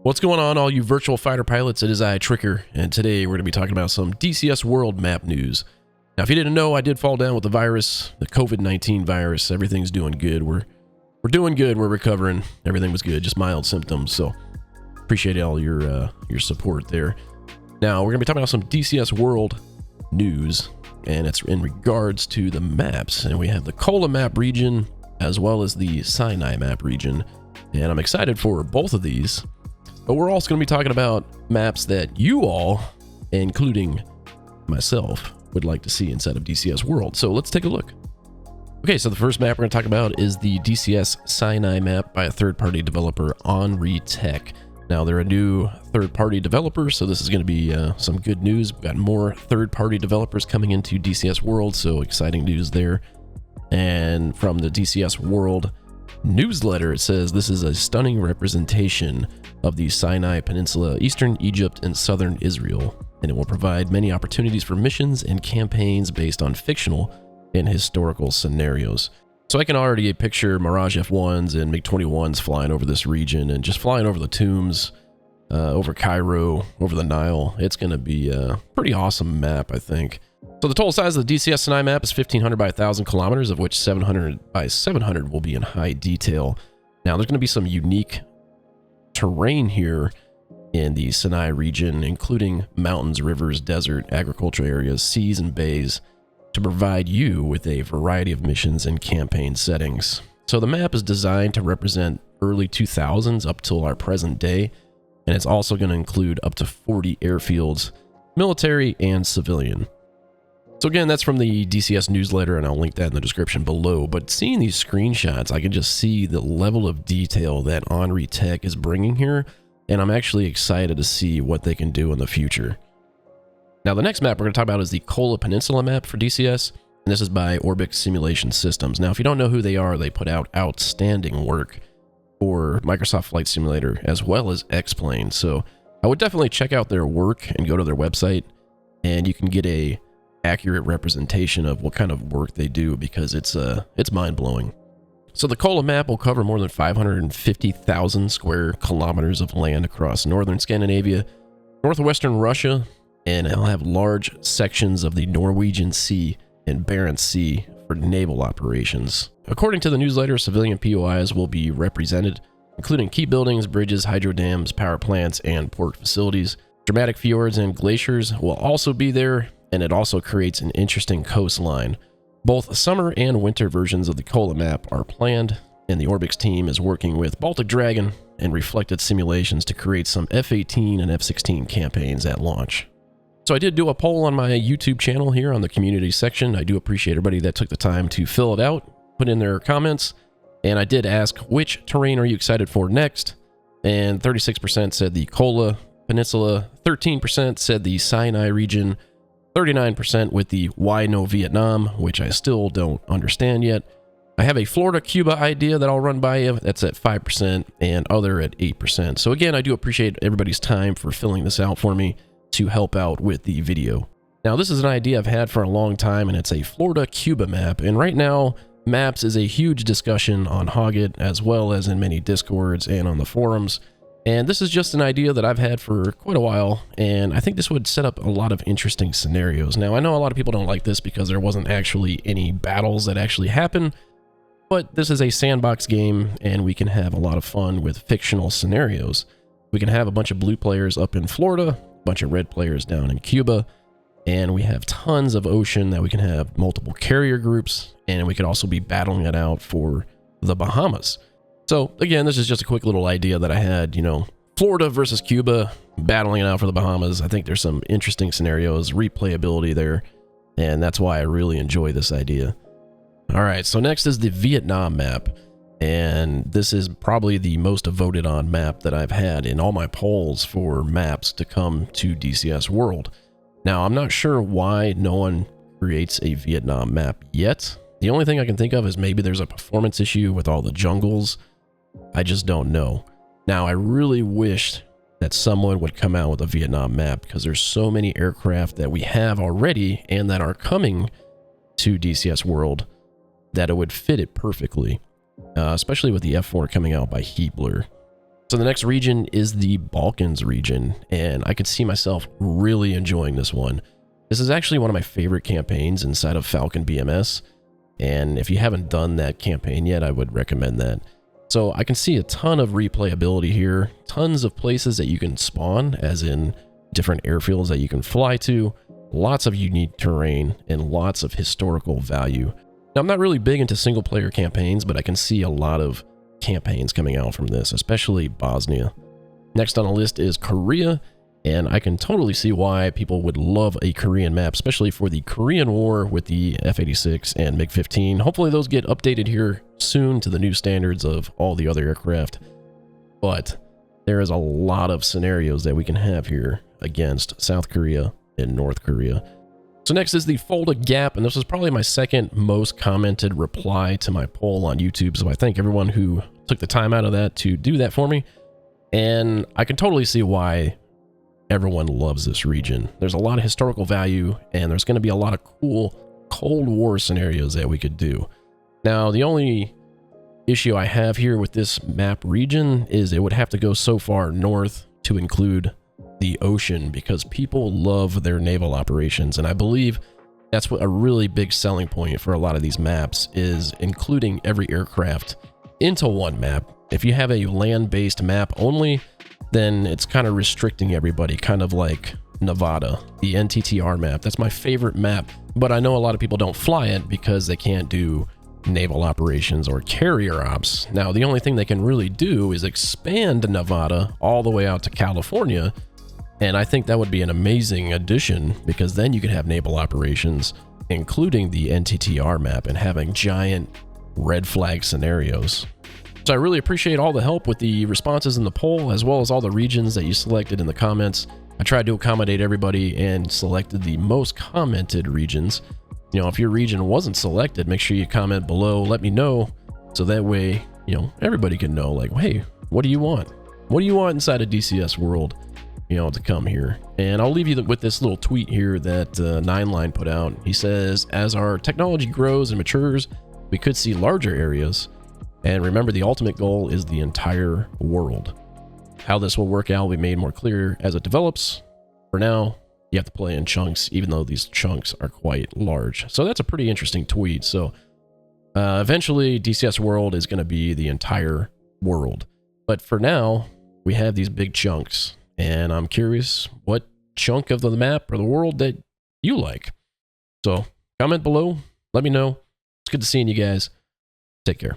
What's going on, all you virtual fighter pilots? It is I, TrackIR, and today we're going to be talking about some DCS World map news. Now, if you didn't know, I did fall down with the virus, the COVID-19 virus. Everything's doing good. We're doing good. We're recovering. Everything was good, just mild symptoms. So appreciate all your support there. Now, we're going to be talking about some DCS World news, and it's in regards to the maps. And we have the Kola Map region as well as the Sinai Map region. And I'm excited for both of these. But we're also going to be talking about maps that you all, including myself, would like to see inside of DCS World. So let's take a look. Okay, so the first map we're going to talk about is the DCS Sinai map by a third-party developer, Henri Tech. Now, they're a new third-party developer, so this is going to be some good news. We've got more third-party developers coming into DCS World, so exciting news there. And from the DCS World newsletter, it says this is a stunning representation of the Sinai Peninsula, eastern Egypt, and southern Israel, and it will provide many opportunities for missions and campaigns based on fictional and historical scenarios. So I can already picture Mirage F1s and MiG-21s flying over this region and just flying over the tombs, over Cairo, over the Nile. It's going to be a pretty awesome map, I think. So the total size of the DCS Sinai map is 1,500 by 1,000 kilometers, of which 700 by 700 will be in high detail. Now, there's going to be some unique terrain here in the Sinai region, including mountains, rivers, desert, agricultural areas, seas, and bays, to provide you with a variety of missions and campaign settings. So the map is designed to represent early 2000s up till our present day, and it's also going to include up to 40 airfields, military and civilian. So again, that's from the DCS newsletter, and I'll link that in the description below. But seeing these screenshots, I can just see the level of detail that Henri Tech is bringing here, and I'm actually excited to see what they can do in the future. Now, the next map we're going to talk about is the Kola Penninsula Map for DCS, and this is by Orbix Simulation Systems. Now, if you don't know who they are, they put out outstanding work for Microsoft Flight Simulator as well as X-Plane. So I would definitely check out their work and go to their website, and you can get a accurate representation of what kind of work they do, because it's mind-blowing. So the Kola map will cover more than 550,000 square kilometers of land across northern Scandinavia, northwestern Russia, and it'll have large sections of the Norwegian Sea and Barents Sea for naval operations. According to the newsletter, civilian POIs will be represented, including key buildings, bridges, hydro dams, power plants, and port facilities. Dramatic fjords and glaciers will also be there, and it also creates an interesting coastline. Both summer and winter versions of the Kola map are planned, and the Orbix team is working with Baltic Dragon and Reflected Simulations to create some F-18 and F-16 campaigns at launch. So I did do a poll on my YouTube channel here on the community section. I do appreciate everybody that took the time to fill it out, put in their comments, and I did ask, which terrain are you excited for next? And 36% said the Kola Peninsula, 13% said the Sinai region, 39% with the Why No Vietnam, which I still don't understand yet. I have a Florida Cuba idea that I'll run by you. That's at 5% and other at 8%. So again, I do appreciate everybody's time for filling this out for me to help out with the video. Now, this is an idea I've had for a long time, and it's a Florida Cuba map. And right now, maps is a huge discussion on Hoggit, as well as in many Discords and on the forums. And this is just an idea that I've had for quite a while, and I think this would set up a lot of interesting scenarios. Now, I know a lot of people don't like this because there wasn't actually any battles that actually happen, but this is a sandbox game, and we can have a lot of fun with fictional scenarios. We can have a bunch of blue players up in Florida, a bunch of red players down in Cuba, and we have tons of ocean that we can have multiple carrier groups, and we could also be battling it out for the Bahamas. So again, this is just a quick little idea that I had, Florida versus Cuba, battling it out for the Bahamas. I think there's some interesting scenarios, replayability there, and that's why I really enjoy this idea. All right, so next is the Vietnam map, and this is probably the most voted on map that I've had in all my polls for maps to come to DCS World. Now, I'm not sure why no one creates a Vietnam map yet. The only thing I can think of is maybe there's a performance issue with all the jungles. I just don't know. Now, I really wished that someone would come out with a Vietnam map, because there's so many aircraft that we have already and that are coming to DCS World that it would fit it perfectly, especially with the F4 coming out by Heat Blur. So the next region is the Balkans region, and I could see myself really enjoying this one. This is actually one of my favorite campaigns inside of Falcon BMS, and if you haven't done that campaign yet, I would recommend that. So I can see a ton of replayability here, tons of places that you can spawn, as in different airfields that you can fly to, lots of unique terrain, and lots of historical value. Now, I'm not really big into single player campaigns, but I can see a lot of campaigns coming out from this, especially Bosnia. Next on the list is Korea, and I can totally see why people would love a Korean map, especially for the Korean War with the F-86 and MiG-15. Hopefully those get updated here soon to the new standards of all the other aircraft. But there is a lot of scenarios that we can have here against South Korea and North Korea. So next is the Fulda Gap, and this was probably my second most commented reply to my poll on YouTube, so I thank everyone who took the time out of that to do that for me. And I can totally see why everyone loves this region. There's a lot of historical value, and there's going to be a lot of cool Cold War scenarios that we could do. Now, the only issue I have here with this map region is it would have to go so far north to include the ocean, because people love their naval operations, and I believe that's what a really big selling point for a lot of these maps is, including every aircraft into one map. If you have a land-based map only, then it's kind of restricting everybody, kind of like Nevada, the NTTR map. That's my favorite map, but I know a lot of people don't fly it because they can't do naval operations or carrier ops. Now, the only thing they can really do is expand Nevada all the way out to California, and I think that would be an amazing addition, because then you could have naval operations, including the NTTR map, and having giant red flag scenarios. So I really appreciate all the help with the responses in the poll, as well as all the regions that you selected in the comments. I tried to accommodate everybody and selected the most commented regions. You know, if your region wasn't selected, make sure you comment below, let me know, so that way, you know, everybody can know, like, hey, what do you want? What do you want inside of DCS World, you know, to come here? And I'll leave you with this little tweet here that Nineline put out. He says, as our technology grows and matures, we could see larger areas. And remember, the ultimate goal is the entire world. How this will work out will be made more clear as it develops. For now, you have to play in chunks, even though these chunks are quite large. So that's a pretty interesting tweet. So eventually, DCS World is going to be the entire world. But for now, we have these big chunks. And I'm curious what chunk of the map or the world that you like. So comment below. Let me know. It's good to seeing you guys. Take care.